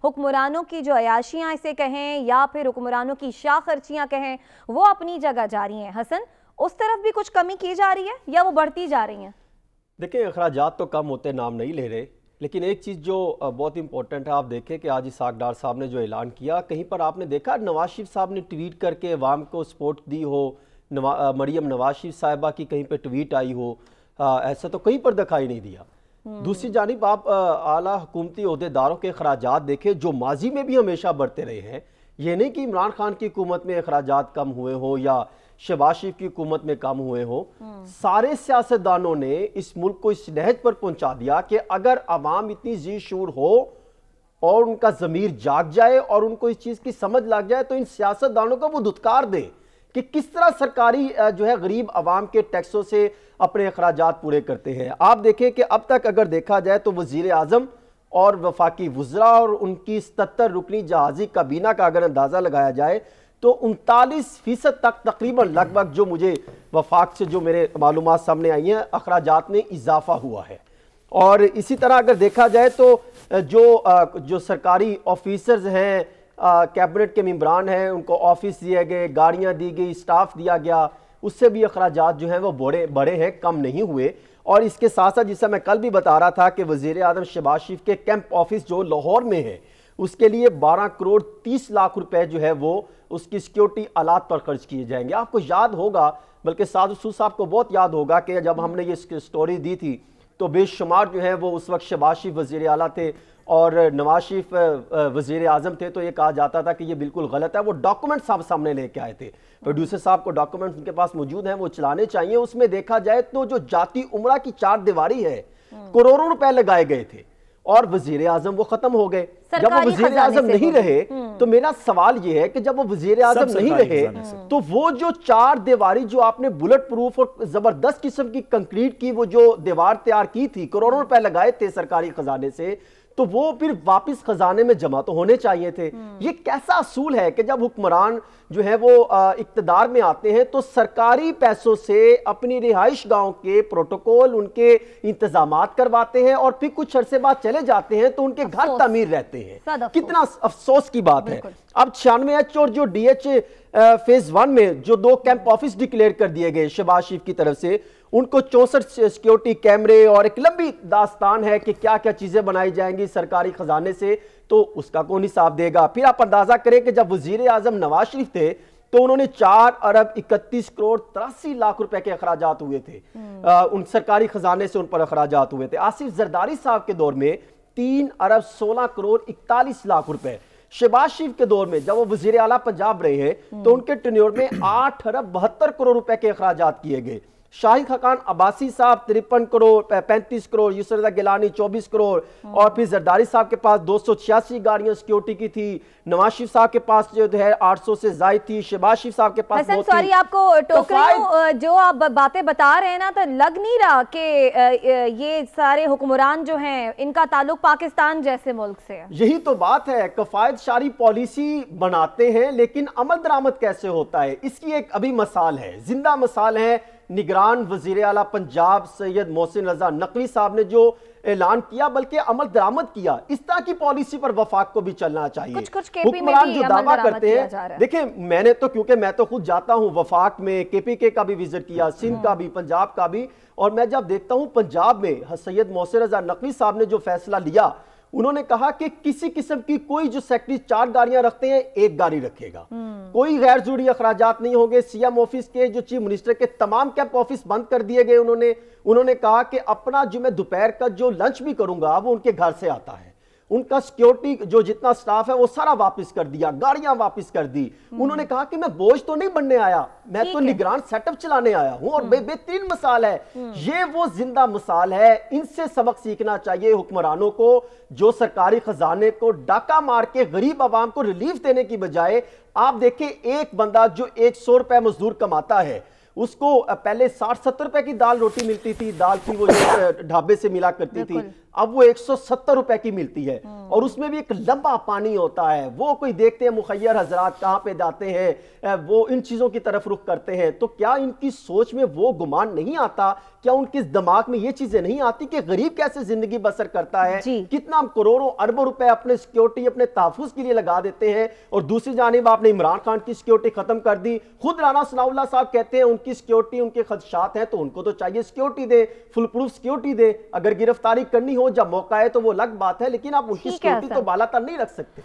حکمرانوں کی جو عیاشیاں اسے کہیں یا پھر حکمرانوں کی شاہ خرچیاں کہیں وہ اپنی جگہ جاری ہیں، حسن اس طرف بھی کچھ کمی کی جا رہی ہے یا وہ بڑھتی جا رہی ہیں؟ دیکھیں اخراجات تو کم ہوتے نام نہیں لے رہے، لیکن ایک چیز جو بہت امپورٹنٹ ہے، آپ دیکھیں کہ آج اسحاق ڈار صاحب نے جو اعلان کیا، کہیں پر آپ نے دیکھا نواز شریف صاحب نے ٹویٹ کر کے عوام کو سپورٹ دی ہو، مریم نواز شریف صاحبہ کی کہیں پہ ٹویٹ آئی ہو، ایسا تو کہیں پر دکھائی نہیں دیا۔ دوسری جانب آپ اعلیٰ حکومتی عہدیداروں کے اخراجات دیکھیں جو ماضی میں بھی ہمیشہ بڑھتے رہے ہیں، یہ نہیں کہ عمران خان کی حکومت میں اخراجات کم ہوئے ہوں یا شہباز شریف کی حکومت میں کم ہوئے ہوں، سارے سیاستدانوں نے اس ملک کو اس نہج پر پہنچا دیا کہ اگر عوام اتنی ذی شعور ہو اور ان کا ضمیر جاگ جائے اور ان کو اس چیز کی سمجھ لگ جائے تو ان سیاستدانوں کو وہ دھتکار دیں کہ کس طرح سرکاری جو ہے غریب عوام کے ٹیکسوں سے اپنے اخراجات پورے کرتے ہیں۔ آپ دیکھیں کہ اب تک اگر دیکھا جائے تو وزیر اعظم اور وفاقی وزراء اور ان کی 77 رکنی جہازی کابینہ کا اگر اندازہ لگایا جائے تو 39% تک تقریباً لگ بھگ جو مجھے وفاق سے جو میرے معلومات سامنے آئی ہیں اخراجات میں اضافہ ہوا ہے۔ اور اسی طرح اگر دیکھا جائے تو جو سرکاری آفیسرز ہیں، کیبنٹ کے ممبران ہیں، ان کو آفس دیے گئے، گاڑیاں دی گئی، سٹاف دیا گیا، اس سے بھی اخراجات جو ہیں وہ بڑے ہیں، کم نہیں ہوئے۔ اور اس کے ساتھ ساتھ جسے میں کل بھی بتا رہا تھا کہ وزیر اعظم شہباز شریف کے کیمپ آفس جو لاہور میں ہے اس کے لیے 12 کروڑ 30 لاکھ روپے جو ہے وہ اس کی سیکیورٹی آلات پر خرچ کیے جائیں گے۔ آپ کو یاد ہوگا، بلکہ سعد رسول صاحب کو بہت یاد ہوگا کہ جب ہم نے یہ سٹوری دی تھی تو بے شمار جو ہیں وہ اس وقت شہباز شریف وزیر اعلیٰ تھے اور نواز شریف وزیر اعظم تھے، تو یہ کہا جاتا تھا کہ یہ بالکل غلط ہے۔ وہ ڈاکومنٹ صاحب سامنے لے کے آئے تھے، پروڈیوسر صاحب کو ڈاکومنٹ ان کے پاس موجود ہیں، وہ چلانے چاہیے۔ اس میں دیکھا جائے تو جو جاتی عمرہ کی 4 دیواری ہے، کروڑوں روپے لگائے گئے تھے اور وزیر اعظم وہ ختم ہو گئے۔ جب وہ وزیر اعظم نہیں رہے تو میرا سوال یہ ہے کہ جب وہ وزیر اعظم نہیں رہے تو وہ جو 4 دیواری جو آپ نے بلٹ پروف اور زبردست قسم کی کنکریٹ کی وہ جو دیوار تیار کی تھی، کروڑوں روپے لگائے تھے سرکاری خزانے سے، تو وہ پھر واپس خزانے میں جمع تو ہونے چاہیے تھے۔ یہ کیسا اصول ہے کہ جب حکمران جو ہے وہ اقتدار میں آتے ہیں تو سرکاری پیسوں سے اپنی رہائش گاہوں کے پروٹوکول، ان کے انتظامات کرواتے ہیں اور پھر کچھ عرصے بعد چلے جاتے ہیں تو ان کے گھر تعمیر رہتے ہیں۔ کتنا افسوس کی بات ہے۔ اب 96H اور جو DH فیز 1 میں جو 2 کیمپ آفس ڈکلیئر کر دیے گئے شہباز شریف کی طرف سے، ان کو 64 سیکیورٹی کیمرے اور ایک لمبی داستان ہے کہ کیا کیا چیزیں بنائی جائیں گی سرکاری خزانے سے، تو اس کا کون حساب دے گا؟ پھر آپ اندازہ کریں کہ جب وزیر اعظم نواز شریف تھے تو انہوں نے 4 ارب 31 کروڑ 83 لاکھ روپے کے اخراجات ہوئے تھے، ان سرکاری خزانے سے ان پر اخراجات ہوئے تھے۔ آصف زرداری صاحب کے دور میں 3 ارب 16 کروڑ 41 لاکھ روپے۔ شہباز شریف کے دور میں جب وہ وزیر اعلیٰ پنجاب رہے ہیں تو ان کے ٹینیور میں 8 ارب 72 کروڑ روپے کے اخراجات کیے گئے۔ شاہد خاقان عباسی صاحب 53 کروڑ 35 کروڑ، یسر رضا گیلانی 24 کروڑ، اور پھر زرداری صاحب کے پاس 286 گاڑیاں سیکیورٹی کی تھی، نواز شریف صاحب کے پاس جو ہے 800 سے زائد تھی، شہباز شریف صاحب کے پاس حسن سوری آپ کو ٹوک رہی ہوں، جو آپ باتیں بتا رہے ہیں نا تو لگ نہیں رہا کہ یہ سارے حکمران جو ہیں ان کا تعلق پاکستان جیسے ملک سے ہے۔ یہی تو بات ہے، کفایت شاری پالیسی بناتے ہیں لیکن عمل درآمد کیسے ہوتا ہے؟ اس کی ایک ابھی مثال ہے، زندہ مثال ہے۔ نگران وزیر اعلیٰ پنجاب سید محسن رضا نقوی صاحب نے جو اعلان کیا بلکہ عمل درآمد کیا، اس طرح کی پالیسی پر وفاق کو بھی چلنا چاہیے۔ حکمران جو دعویٰ کرتے ہیں، دیکھیں میں نے تو کیونکہ میں تو خود جاتا ہوں وفاق میں، KPK کا بھی وزٹ کیا، سندھ کا بھی، پنجاب کا بھی، اور میں جب دیکھتا ہوں پنجاب میں سید محسن رضا نقوی صاحب نے جو فیصلہ لیا، انہوں نے کہا کہ کسی قسم کی کوئی جو سیکٹری 4 گاڑیاں رکھتے ہیں 1 گاڑی رکھے گا، کوئی غیر ضروری اخراجات نہیں ہوں گے۔ CM آفس کے جو چیف منسٹر کے تمام کیمپ آفس بند کر دیے گئے۔ انہوں نے کہا کہ اپنا جو میں دوپہر کا جو لنچ بھی کروں گا وہ ان کے گھر سے آتا ہے، ان کا سیکیورٹی جو جتنا سٹاف ہے وہ سارا واپس کر دیا، گاڑیاں واپس کر دی۔ انہوں نے کہا کہ میں بوجھ تو نہیں بننے آیا، میں تو نگران سیٹ اپ چلانے آیا ہوں، اور بہترین مثال ہے یہ، وہ زندہ مثال ہے۔ ان سے سبق سیکھنا چاہیے حکمرانوں کو جو سرکاری خزانے کو ڈاکہ مار کے غریب عوام کو ریلیف دینے کی بجائے، آپ دیکھیں ایک بندہ جو 100 روپے مزدور کماتا ہے اس کو پہلے 60-70 روپے کی دال روٹی ملتی تھی، دال کی وہ ڈھابے سے ملا کرتی تھی، اب وہ 170 روپے کی ملتی ہے اور اس میں بھی ایک لمبا پانی ہوتا ہے. وہ کوئی دیکھتے ہیں مخیر حضرات کہاں پہ جاتے ہیں, وہ ان چیزوں کی طرف رخ کرتے ہیں. تو کیا ان کی سوچ میں وہ گمان نہیں آتا, کیا ان کے دماغ میں یہ چیزیں نہیں آتی کہ غریب کیسے زندگی بسر کرتا ہے, کتنا کروڑوں اربوں روپے اپنے سیکیورٹی اپنے تحفظ کے لیے لگا دیتے ہیں, اور دوسری جانب آپ نے عمران خان کی سیکیورٹی ختم کر دی. خود رانا ثناء اللہ صاحب کہتے ہیں ان کی سیکیورٹی ان کے خدشات ہیں, تو ان کو تو چاہیے سیکیورٹی دے, فل پروف سیکیورٹی دے. اگر گرفتاری کرنی ہو جب موقع ہے تو وہ الگ بات ہے, لیکن آپ ان کی سیکیورٹی تو بالا تر نہیں رکھ سکتے.